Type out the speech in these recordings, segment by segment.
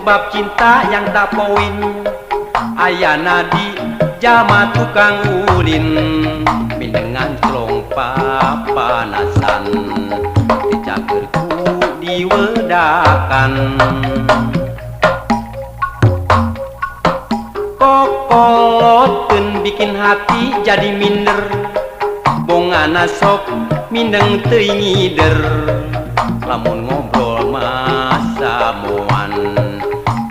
sebab cinta yang tak poin. Ayana di jama tukang ulin, mindengan celong papanasan, dicagerku diwedakan. Kokoloten bikin hati jadi minder, bongana sok mindeng teuing ngider. Lamun ngobrol masa moan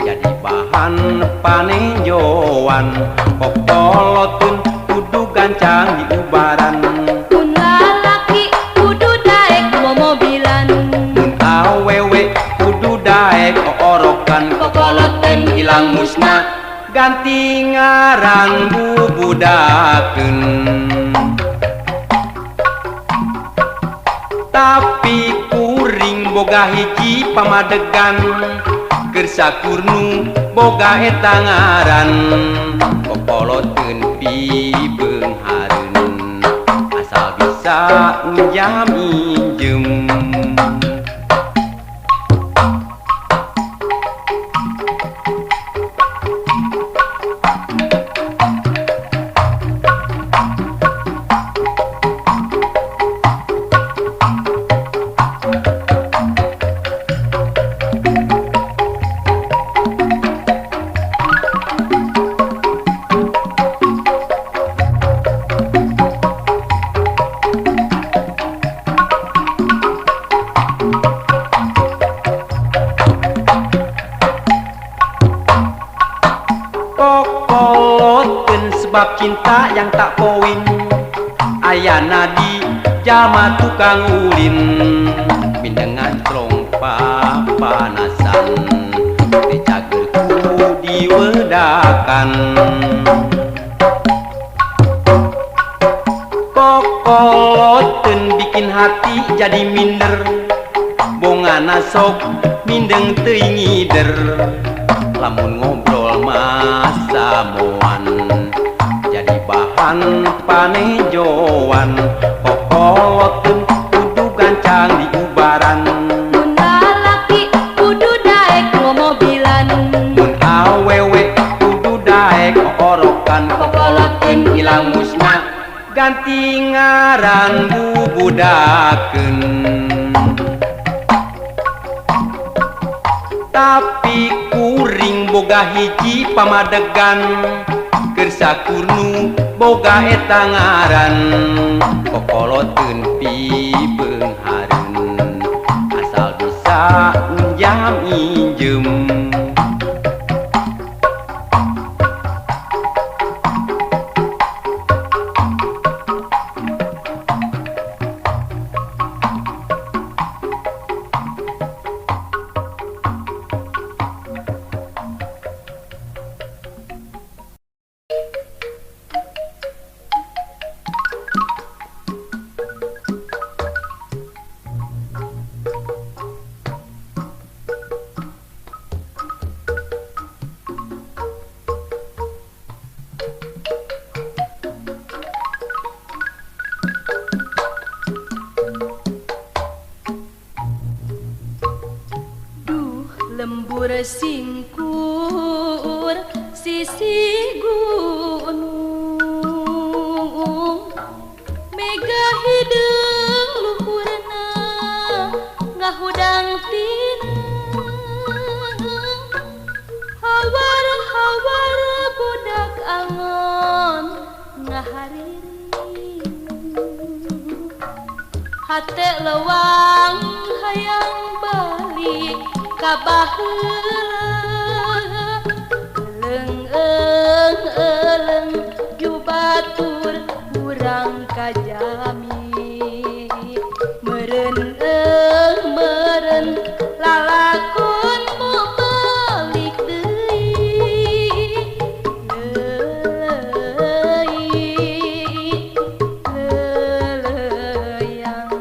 jadi bahan panejoan. Kokoloten kudu gancang di ubaran, mun lalaki kudu daek mobilan, mun awewe kudu daek oorokan. Kokoloten ilang musna ganti ngaran bubudakeun. Tapi kuring boga hiji pamadegan, keur sakurnu boga eta ngaran. Kokoloteun pibeung hareun, asal bisa nginjam injem. Kokoloteun sebab cinta yang tak poin. Ayana di jama tukang ulin, mindengan celong papanasan, dicagerku diwedakan. Kokoloteun bikin hati jadi minder, bongana sok mindeng teuing ngider. Lamun ngobrol masa moan jadi bahan panejoan. Kokoloteun kudu gancang di ubaran, mun lalaki kudu daek mobilan, mun awewe kudu daek oorokan. Kokoloteun ilang musna ganti ngaran bubudakeun. Tapi kuring boga hiji pamadegan, keur sakurnu boga eta ngaran. Kokoloteun pibeung hareun, asal bisa nginjam injem. lembur singkur sisi gunung mega hideung luhurna ngahudang tineng hawar-hawar budak angon ngahariri hate lewang hayang balik ka baheula eleng jubatur urang kajami meureun meureun lalakon mu balik deui leleyang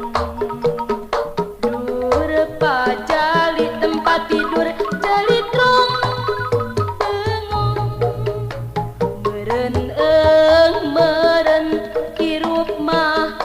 dur pajali tempat tidur jalitrong bengong meureun hirup mah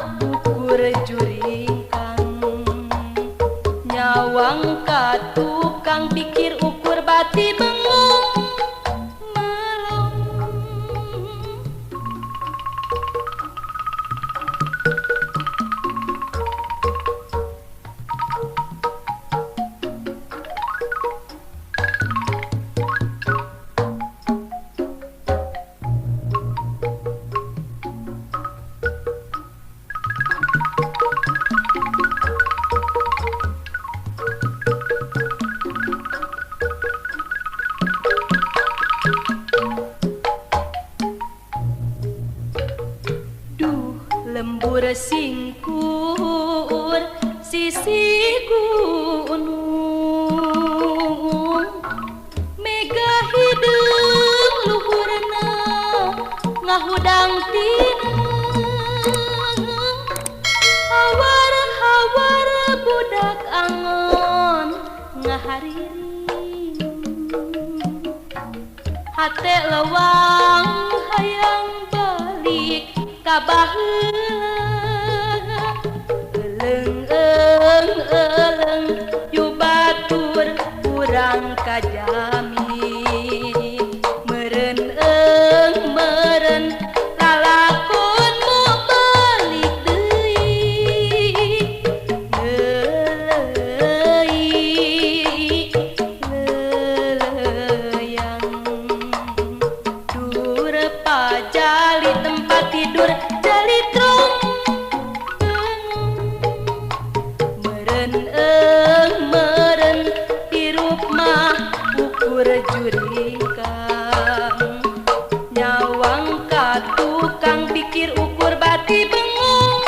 lembur singkur sisi gunung mega hideung luhurna ngahudang tina hawar-hawar budak angon ngahariri hate lewang hayang balik ka baheula eleng yu batur urang kajami meren lalakon mau balik deui leleyang dur pajali tempat tidur jali trong meren hirup mah ukur jurikang nyawang ka tukang pikir ukur bati bengong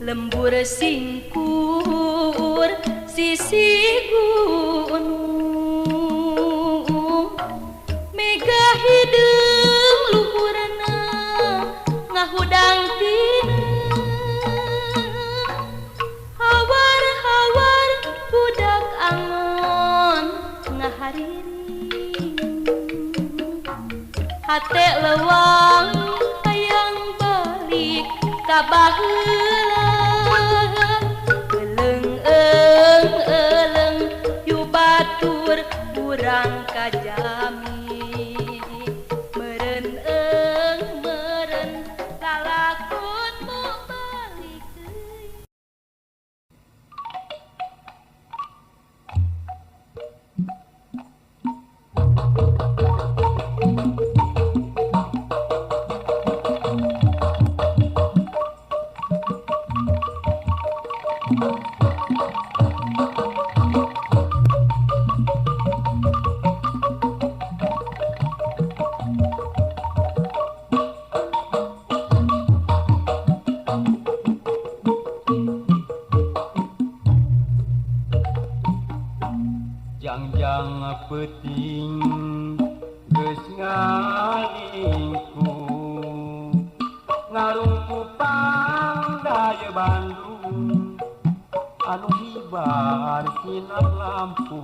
lembur singkur sisi gunung mega hideung luhurna ngahudang tina hawar-hawar budak angon ngahariri hate lewang hayang balik ka baheula eleng yu batur urang kajami meren lalakon mau balik deui Jangjang peuting geus ngalingku ngarungku pandaya Bandung anu hibar sinar lampu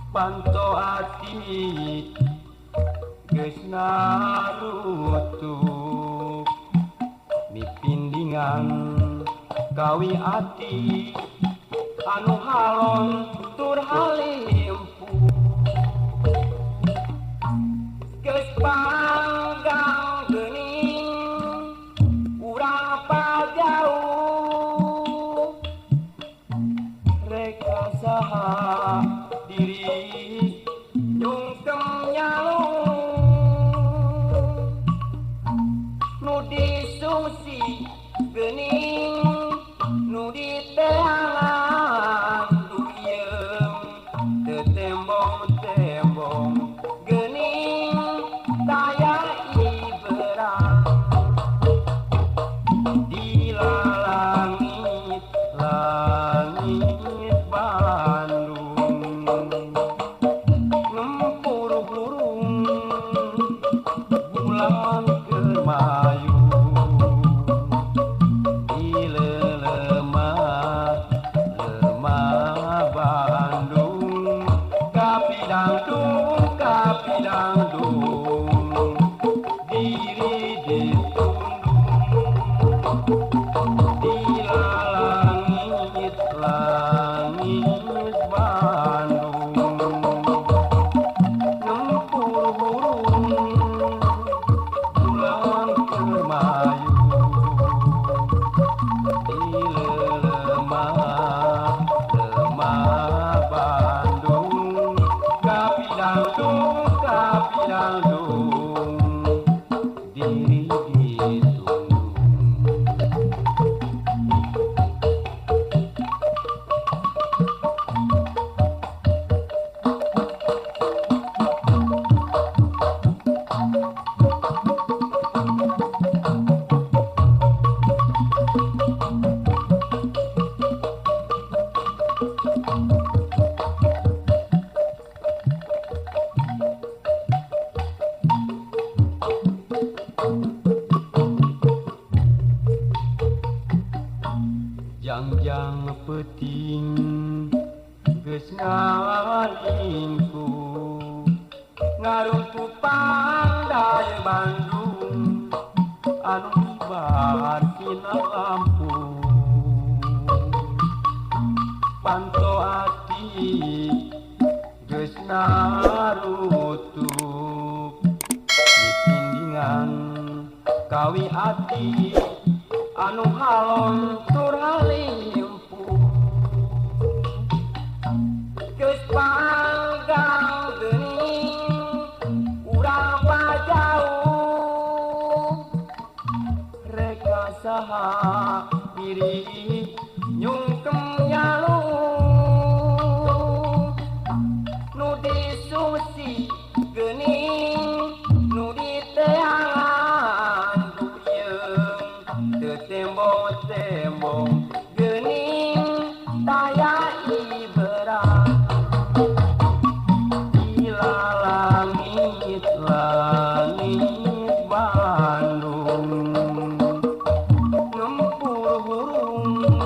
panto ati geus narutuk mipindingan kawi ati anu halon tur halimpu geus panggang geuning urang pajauh rek saha diri nyungkem nyalung nu disungsi geuning nu diteangan duyem tetembong-tembong geuning daya iberang di langit Bandung ngempur burung bulan kermayu kapirandung diri ditundung. Jangjang peting geus ngalingku ngarungku pandai Bandung anu ibar tina lampu panto ati geus narutuk dipindingan kawi ati anu halon turalimpu geus panggang geuning urang pajauh reka saha diri nyungkem nyalu nu disusi geuning nu diteangan tembong-tembong geuning daya iberat ila langit Bandung ngempur hurung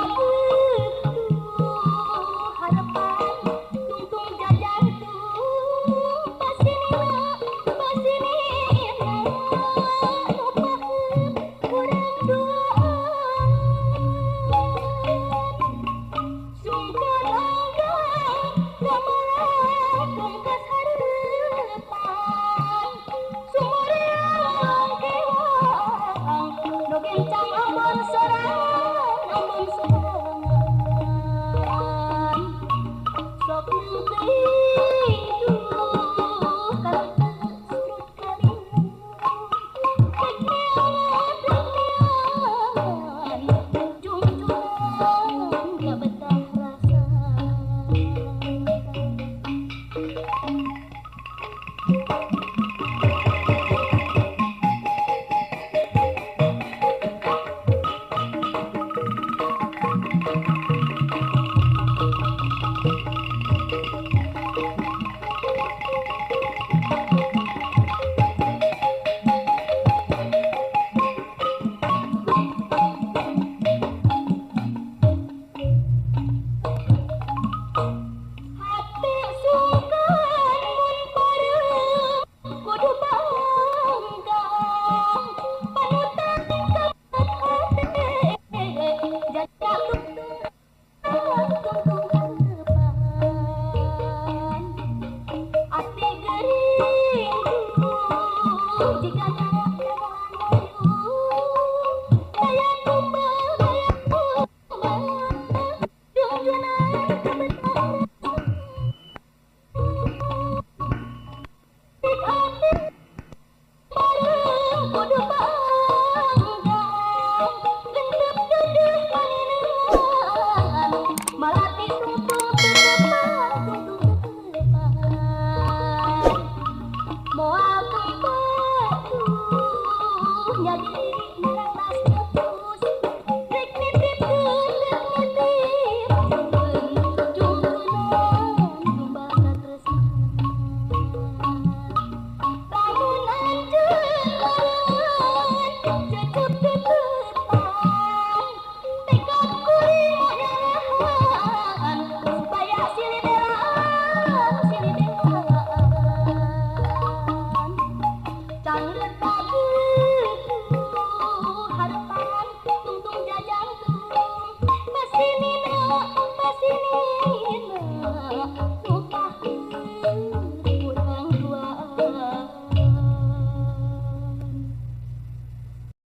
Ampun